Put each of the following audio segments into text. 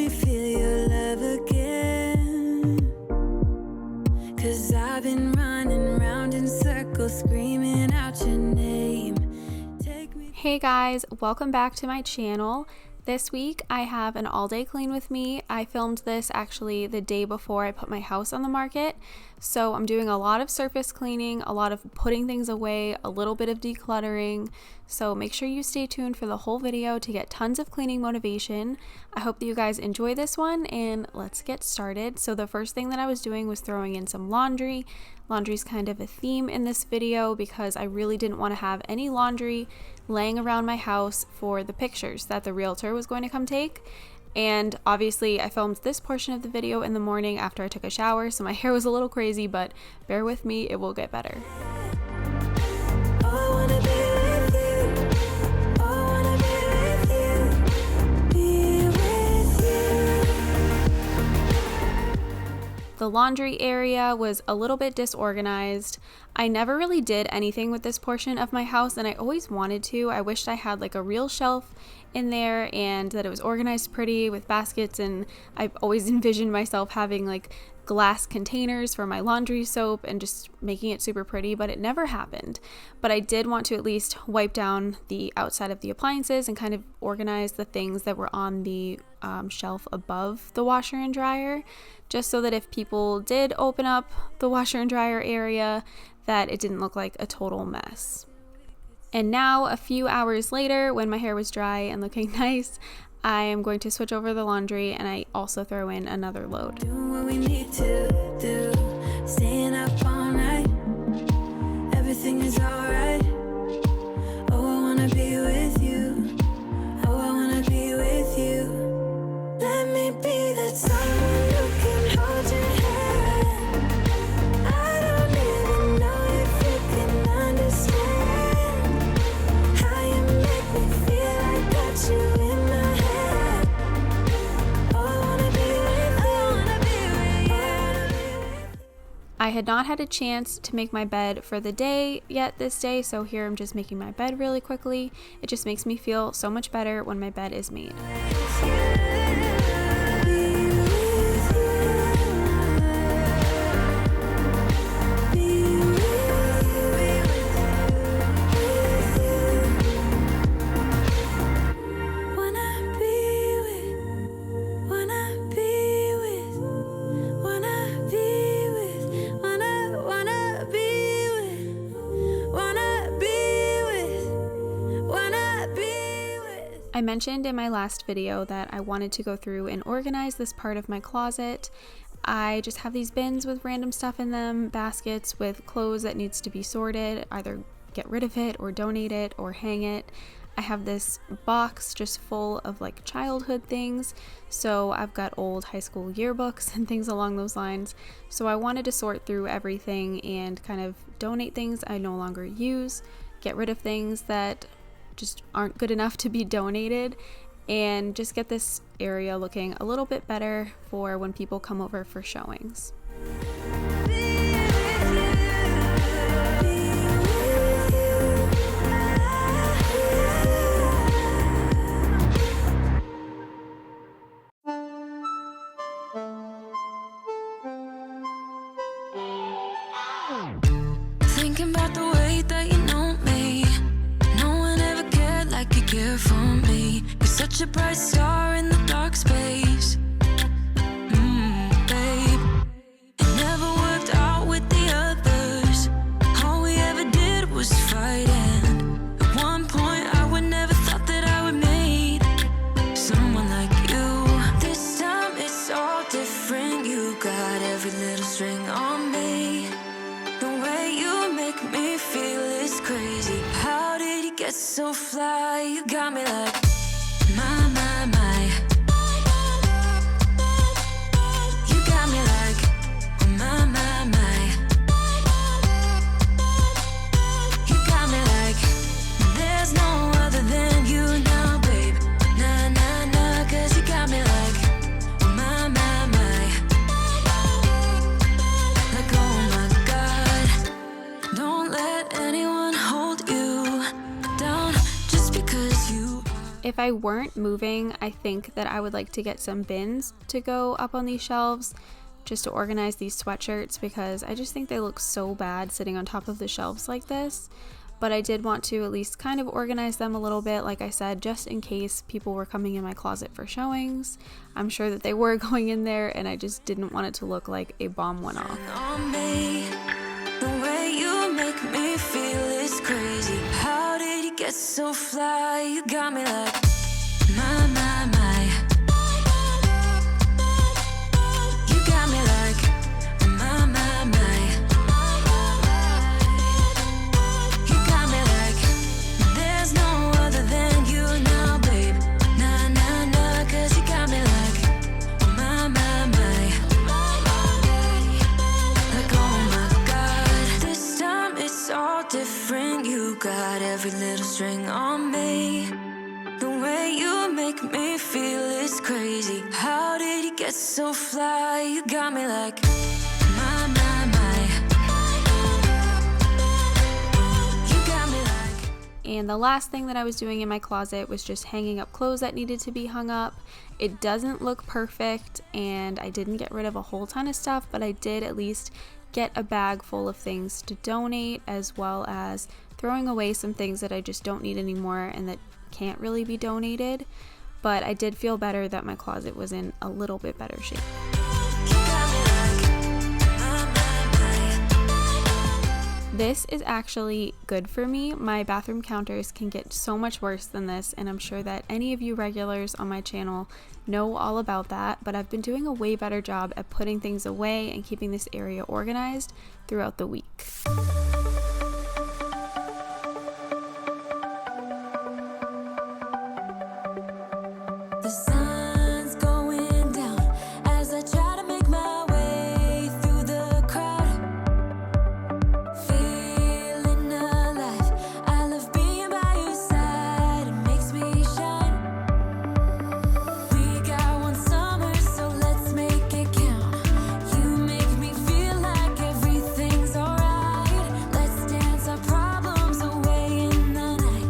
me feel your love again. 'Cause I've been running round in circles, screaming out your name. Hey guys, welcome back to my channel. This week I have an all-day clean with me. I filmed this actually the day before I put my house on the market. So I'm doing a lot of surface cleaning, a lot of putting things away, a little bit of decluttering. So make sure you stay tuned for the whole video to get tons of cleaning motivation. I hope that you guys enjoy this one, and let's get started. So the first thing that I was doing was throwing in some laundry. Laundry's kind of a theme in this video because I really didn't want to have any laundry laying around my house for the pictures that the realtor was going to come take. And obviously I filmed this portion of the video in the morning after I took a shower, so my hair was a little crazy, but bear with me, it will get better. The laundry area was a little bit disorganized. I never really did anything with this portion of my house, and I always wanted to. I wished I had like a real shelf in there and that it was organized pretty with baskets, and I've always envisioned myself having like glass containers for my laundry soap and just making it super pretty, but it never happened. But I did want to at least wipe down the outside of the appliances and kind of organize the things that were on the shelf above the washer and dryer, just so that if people did open up the washer and dryer area, that it didn't look like a total mess. And now, a few hours later, when my hair was dry and looking nice, I am going to switch over the laundry, and I also throw in another load. Doing what we need to do, staying up all night, everything is alright. Oh, I wanna be with you. Oh, I wanna be with you. Let me be that someone who can hold your hand. I don't even know if you can understand how you make me feel. I got you in my head. Oh, I wanna be with you. I wanna be with you. I had not had a chance to make my bed for the day yet this day, so here I'm just making my bed really quickly. It just makes me feel so much better when my bed is made. I mentioned in my last video that I wanted to go through and organize this part of my closet. I just have these bins with random stuff in them, baskets with clothes that needs to be sorted, either get rid of it or donate it or hang it. I have this box just full of like childhood things, so I've got old high school yearbooks and things along those lines. So I wanted to sort through everything and kind of donate things I no longer use, get rid of things that just aren't good enough to be donated, and just get this area looking a little bit better for when people come over for showings. Thinking about the way that you know me. No one ever cared like you care for me. You're such a bright star in the dark space. Babe, it never worked out with the others. All we ever did was fight, and at one point I would never thought that I would meet someone like you. This time it's all different. You got every little string on me. The way you make me feel is crazy. How did you get so fly? You got me like my, my, my. You got me like my, my, my. You got me like there's no other than you now, babe. Nah, nah, nah, 'cause you got me like my, my, my. Like oh my God, don't let anyone hold you down just because you are. If I weren't moving, I think that I would like to get some bins to go up on these shelves just to organize these sweatshirts, because I just think they look so bad sitting on top of the shelves like this. But I did want to at least kind of organize them a little bit, like I said, just in case people were coming in my closet for showings. I'm sure that they were going in there, and I just didn't want it to look like a bomb went off. On me, the way you make me feel is crazy. How did you get so fly? You got me like my. You got me like my. You got me like there's no other than you now, babe. Nah, 'cause you got me like my. Like oh my God, this time it's all different. You got every little string on me. The way you make me feel is crazy. How did you get so fly? You got me like my. You got me like. And the last thing that I was doing in my closet was just hanging up clothes that needed to be hung up. It doesn't look perfect, and I didn't get rid of a whole ton of stuff, but I did at least get a bag full of things to donate, as well as throwing away some things that I just don't need anymore and that can't really be donated. But I did feel better that my closet was in a little bit better shape. This is actually good for me. My bathroom counters can get so much worse than this, and I'm sure that any of you regulars on my channel know all about that, but I've been doing a way better job at putting things away and keeping this area organized throughout the week. The sun's going down as I try to make my way through the crowd. Feeling alive, I love being by your side. It makes me shine. We got one summer, so let's make it count. You make me feel like everything's alright. Let's dance our problems away in the night.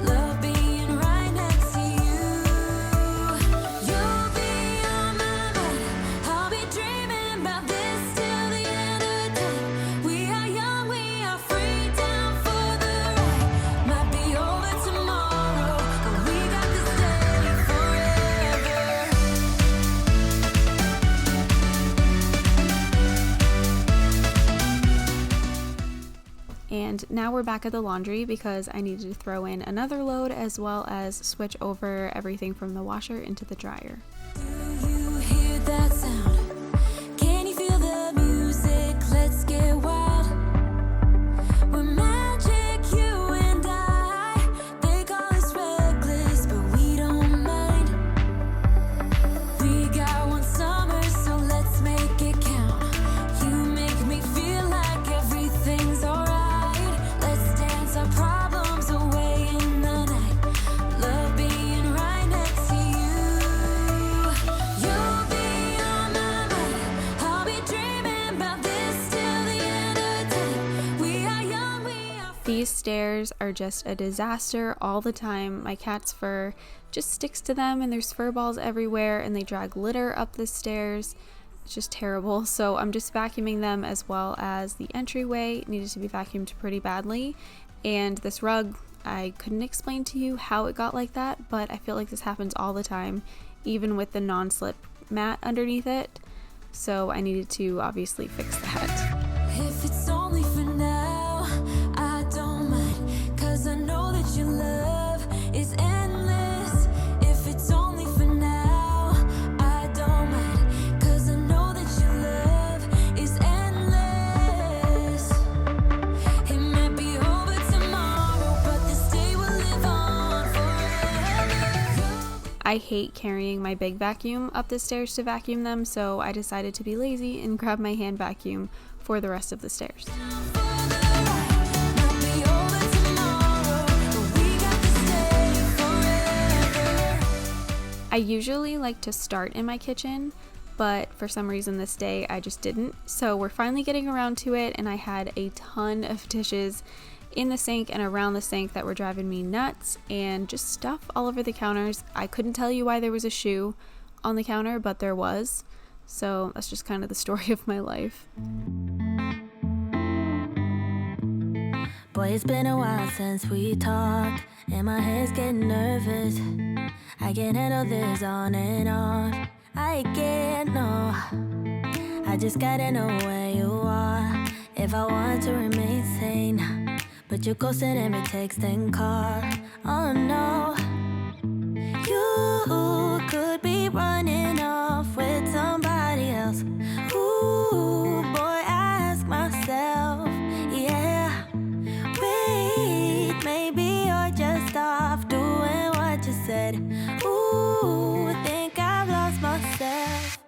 Love being right next to you. You'll be on my mind. I'll be dreaming about this till the end of time. We are young, we are free, down for the ride. Might be over tomorrow, but we got this day forever. And now we're back at the laundry because I needed to throw in another load, as well as switch over everything from the washer into the dryer. Do you hear that sound? Can you feel the music? Let's get wild. We're magic, you and I. They call us reckless, but we don't mind. We got one summer, so let's make it count. You make me feel like everything's alright. Let's dance our problems away in the night. Love being right next to you. You'll be on my mind. I'll be dreaming about this till the end of time. We are young, we are free. These stairs are just a disaster all the time. My cat's fur just sticks to them, and there's fur balls everywhere, and they drag litter up the stairs. It's just terrible. So I'm just vacuuming them, as well as the entryway needed to be vacuumed pretty badly. And this rug, I couldn't explain to you how it got like that, but I feel like this happens all the time, even with the non-slip mat underneath it. So I needed to obviously fix that. If it's only for now, I don't mind. 'Cause I know that your love is endless. If it's only for now, I don't mind. 'Cause I know that your love is endless. It might be over tomorrow, but this day will live on forever. I hate carrying my big vacuum up the stairs to vacuum them, so I decided to be lazy and grab my hand vacuum for the rest of the stairs. I usually like to start in my kitchen, but for some reason this day I just didn't. So we're finally getting around to it, and I had a ton of dishes in the sink and around the sink that were driving me nuts, and just stuff all over the counters. I couldn't tell you why there was a shoe on the counter, but there was. So that's just kind of the story of my life. Boy, it's been a while since we talked, and my head's getting nervous. I can't handle this on and off. I can't, no. I just gotta know where you are if I want to remain sane. But you're ghosting every text and call. Oh no. You could be running off with somebody else. Ooh, boy, I ask myself, yeah. Wait, maybe you're just off doing what you said. Ooh, think I've lost myself.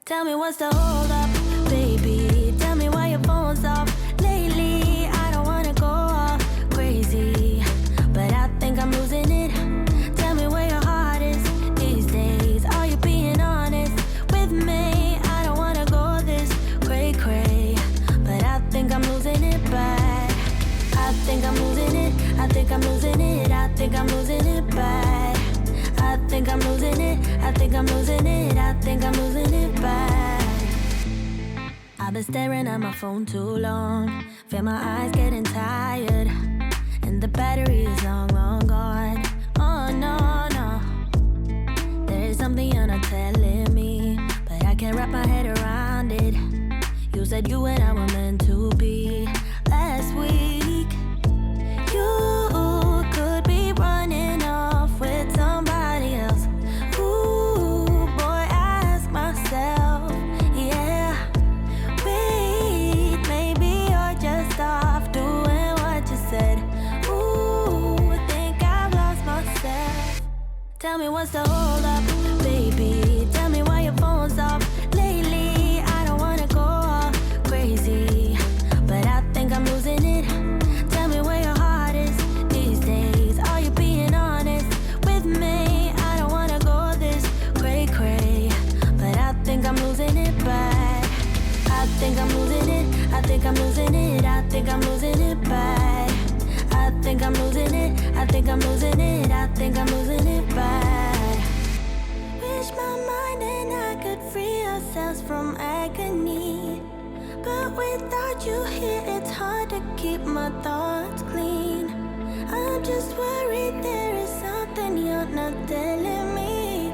Tell me what's the hold up, baby. Tell me why your phone's off lately. I don't wanna go all crazy, but I think I'm losing it. Tell me where your heart is these days. Are you being honest with me? I don't wanna go this cray-cray, but I think I'm losing it bad. I think I'm losing it. I think I'm losing it. I think I'm losing it bad. I think I'm losing it. I think I'm losing it. I think I'm losing it bad. I've been staring at my phone too long. Feel my eyes getting tired, and the battery is long, long gone. Oh no, no. There is something you're not telling me, but I can't wrap my head around it. You said you and I were meant to be last week. You could be running off with somebody else. Ooh, boy, I ask myself, yeah. Wait, maybe you're just off doing what you said. Ooh, think I've lost myself. Tell me what's the hold up, baby. Tell me why your phone's off lately. I don't wanna go all crazy, but I think I'm losing it. Tell me where your heart is these days. Are you being honest with me? I don't wanna go this cray-cray, but I think I'm losing it bad. I think I'm losing it. I think I'm losing it. I think I'm losing it bad. I think I'm losing it. I think I'm losing it. I think I'm losing it bad. Wish my mind and I could free ourselves from agony, but without you here, it's hard to keep my thoughts clean. I'm just worried there is something you're not telling me.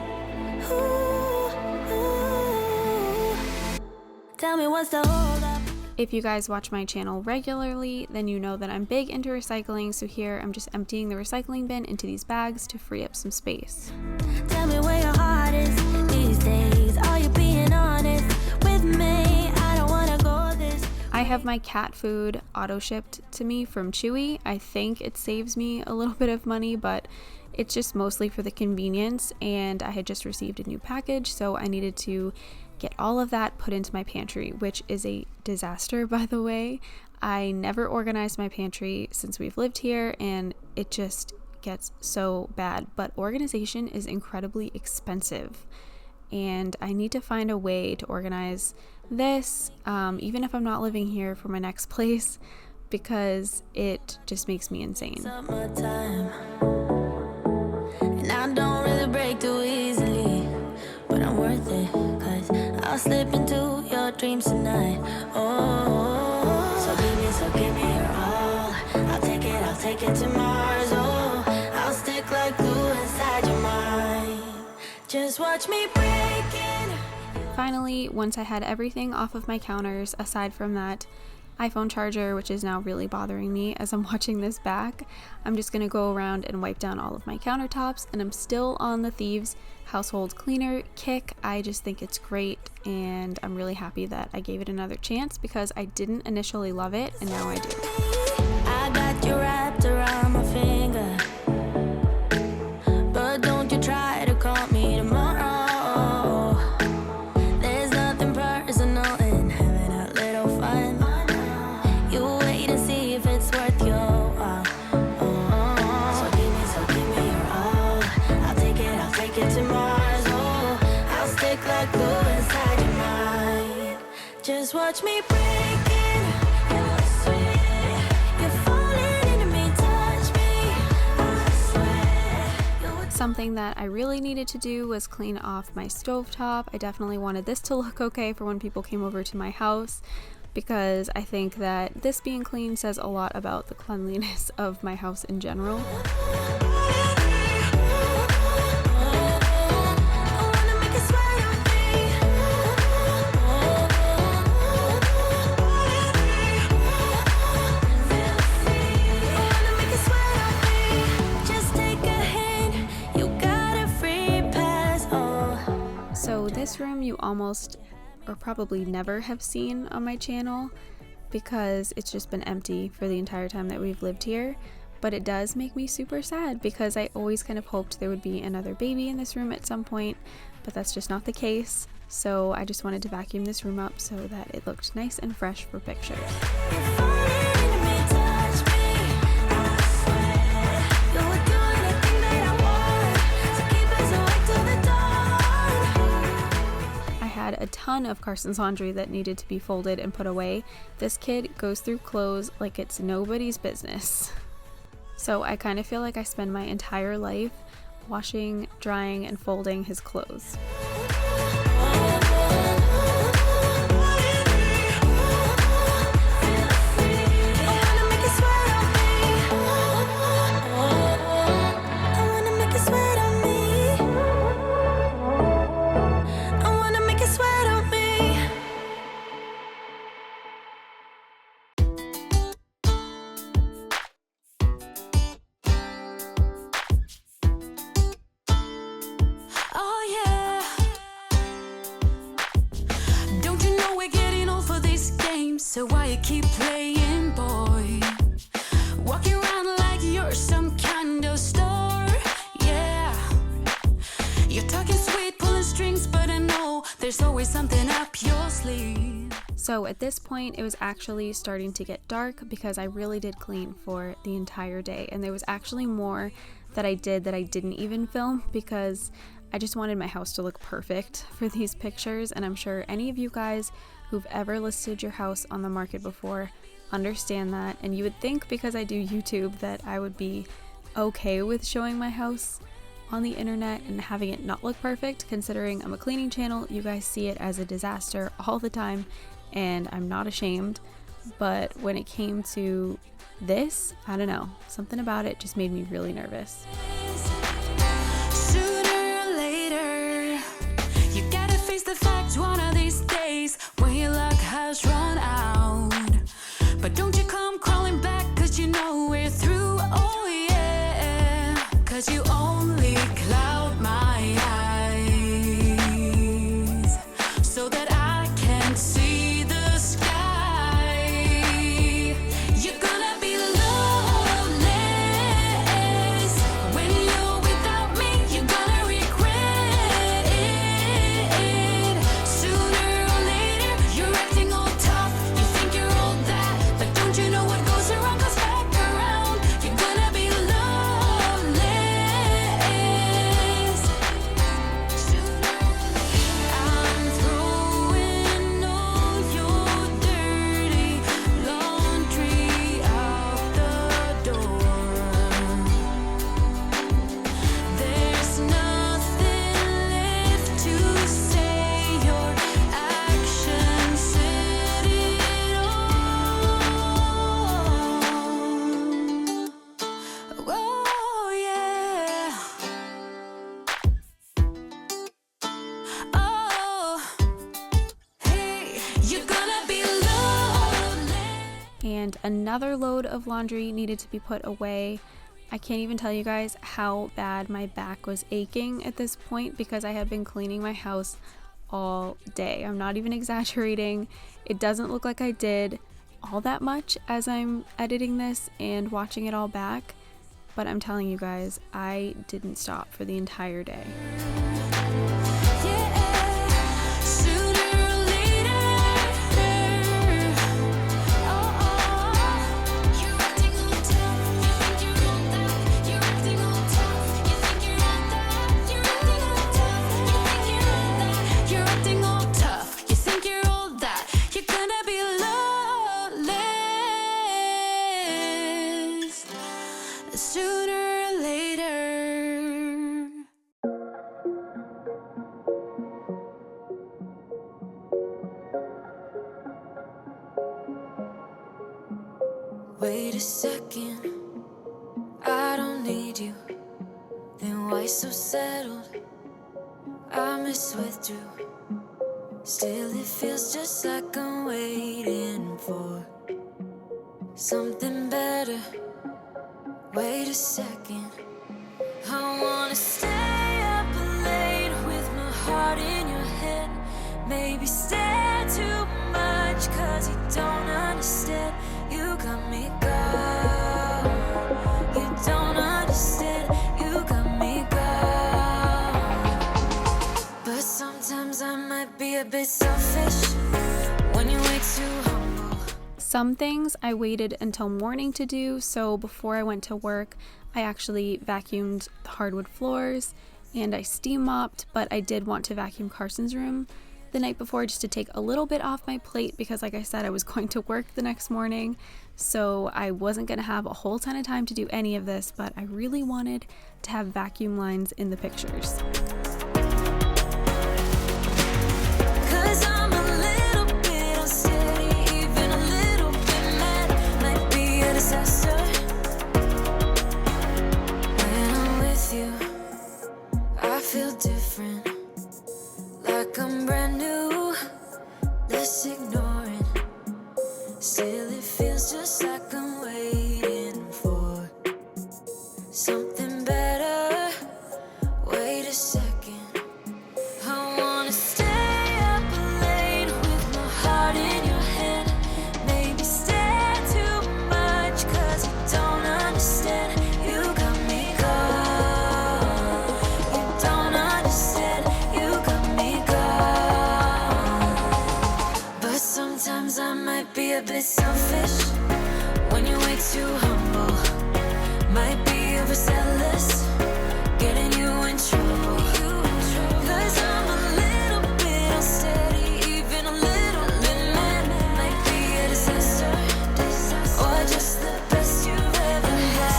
Ooh, ooh. Tell me what's the hold up. If you guys watch my channel regularly, then you know that I'm big into recycling, so here I'm just emptying the recycling bin into these bags to free up some space. Tell me where your heart is these days. Are you being honest with me? I don't wanna go this. I have my cat food auto shipped to me from Chewy. I think it saves me a little bit of money, but it's just mostly for the convenience, and I had just received a new package, so I needed to get all of that put into my pantry, which is a disaster, by the way. I never organized my pantry since we've lived here, and it just gets so bad. But organization is incredibly expensive, and I need to find a way to organize this, even if I'm not living here, for my next place, because it just makes me insane. Summertime, and I don't really break too easily, but I'm worth it, 'cause I'll slip into your dreams tonight. Oh, so give me your all. I'll take it to Mars. Oh, I'll stick like glue inside your mind. Just watch me breaking. Finally, once I had everything off of my counters, aside from that iPhone charger, which is now really bothering me as I'm watching this back, I'm just gonna go around and wipe down all of my countertops, and I'm still on the Thieves household cleaner kick. I just think it's great, and I'm really happy that I gave it another chance, because I didn't initially love it, and now I do. I got you wrapped around my finger, but don't you try to call me tomorrow. There's nothing personal in having a little fun. You wait and see if it's worth your while. So give me your all. I'll take it to Mars. Oh, I'll stick like glue inside your mind. Just watch me breaking. You're falling into Something that I really needed to do was clean off my stovetop. I definitely wanted this to look okay for when people came over to my house, because I think that this being clean says a lot about the cleanliness of my house in general. So this room you almost or probably never have seen on my channel because it's just been empty for the entire time that we've lived here, but it does make me super sad because I always kind of hoped there would be another baby in this room at some point, but that's just not the case. So I just wanted to vacuum this room up so that it looked nice and fresh for pictures. A ton of Carson's laundry that needed to be folded and put away. This kid goes through clothes like it's nobody's business. So I kind of feel like I spend my entire life washing, drying, and folding his clothes. So why you keep playing, boy? Walking around like you're some kind of star, yeah. You're talking sweet, pulling strings, but I know there's always something up your sleeve. So at this point, it was actually starting to get dark because I really did clean for the entire day. And there was actually more that I did that I didn't even film because I just wanted my house to look perfect for these pictures. And I'm sure any of you guys who've ever listed your house on the market before understand that. And you would think because I do YouTube that I would be okay with showing my house on the internet and having it not look perfect. Considering I'm a cleaning channel, you guys see it as a disaster all the time, and I'm not ashamed. But when it came to this, I don't know, something about it just made me really nervous. Sooner or later, you gotta face the fact one of these days when your luck has run out. But don't you come crawling back, cause you know we're through, oh yeah. Cause you only cloud my eyes so that I can see the sky. You're gonna be lonely when you're without me. You're gonna regret it. Sooner or later, you're acting all tough. You think you're all that, but don't you know what goes around comes back around? You're gonna be lonely. I'm throwing all your dirty laundry out the door. There's nothing left to say. Your actions said it all. Oh yeah. Oh, hey, you're gonna be lonely. And another load of laundry needed to be put away. I can't even tell you guys how bad my back was aching at this point because I had been cleaning my house all day. I'm not even exaggerating. It doesn't look like I did all that much as I'm editing this and watching it all back, but I'm telling you guys, I didn't stop for the entire day. Yeah, sooner or later. Oh, you're acting all tough. You think you're all that. You're acting all tough. You think you're all that. You're acting all tough. You think you're all that. You're acting all tough. You think you're all that. You're gonna be lonely sooner or later. Wait a second, I don't need you. Then why so settled? I withdrew. Still it feels just like I'm waiting for something better. Wait a second, I wanna stay up late with my heart in your head. Maybe stare too much cause you don't understand. You got me gone. You don't understand. You got me gone. But sometimes I might be a bit selfish when you way too humble. Some things I waited until morning to do, so before I went to work, I actually vacuumed the hardwood floors and I steam mopped, but I did want to vacuum Carson's room the night before just to take a little bit off my plate because, like I said, I was going to work the next morning, so I wasn't going to have a whole ton of time to do any of this, but I really wanted to have vacuum lines in the pictures. Cause I'm a little bit unsteady, even a little bit mad. Might be a disaster. When I'm with you, I feel different. Like I'm brand new, less ignoring. Still it feels just like I'm waiting for something better. Wait a second, I wanna stay up late with my heart in your hand. Maybe stare too much cause you don't understand. You got me gone. You don't understand. You got me gone. But sometimes I might be a bit selfish when you're way too humble. Might be overzealous, getting you in trouble. Cause I'm a little bit unsteady, even a little bit mad. Might be a disaster, or just the best you've ever had.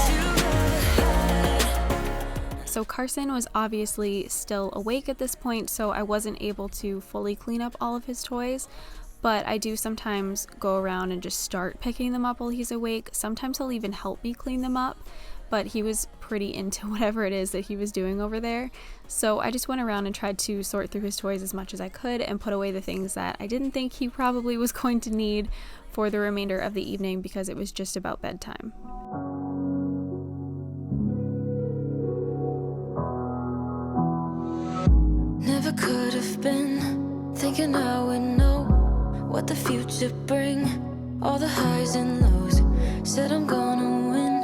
So Carson was obviously still awake at this point, so I wasn't able to fully clean up all of his toys, but I do sometimes go around and just start picking them up while he's awake. Sometimes he'll even help me clean them up, but he was pretty into whatever it is that he was doing over there. So I just went around and tried to sort through his toys as much as I could and put away the things that I didn't think he probably was going to need for the remainder of the evening because it was just about bedtime. Never could have been thinking I would know what the future bring. All the highs and lows. Said I'm gonna win,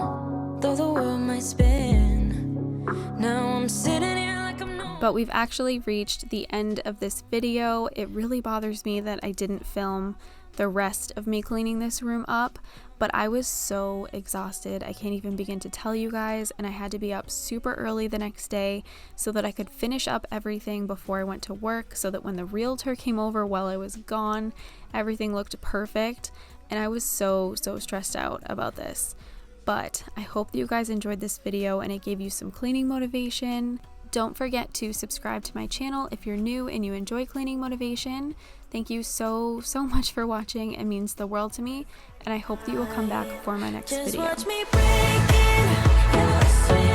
though the world might spin. Now I'm sitting here like I'm no. But we've actually reached the end of this video. It really bothers me that I didn't film the rest of me cleaning this room up, but I was so exhausted. I can't even begin to tell you guys, and I had to be up super early the next day so that I could finish up everything before I went to work, so that when the realtor came over while I was gone, everything looked perfect, and I was so stressed out about this. But I hope that you guys enjoyed this video and it gave you some cleaning motivation. Don't forget to subscribe to my channel if you're new and you enjoy cleaning motivation. Thank you so much for watching. It means the world to me, and I hope that you will come back for my next Just video. watch me break it.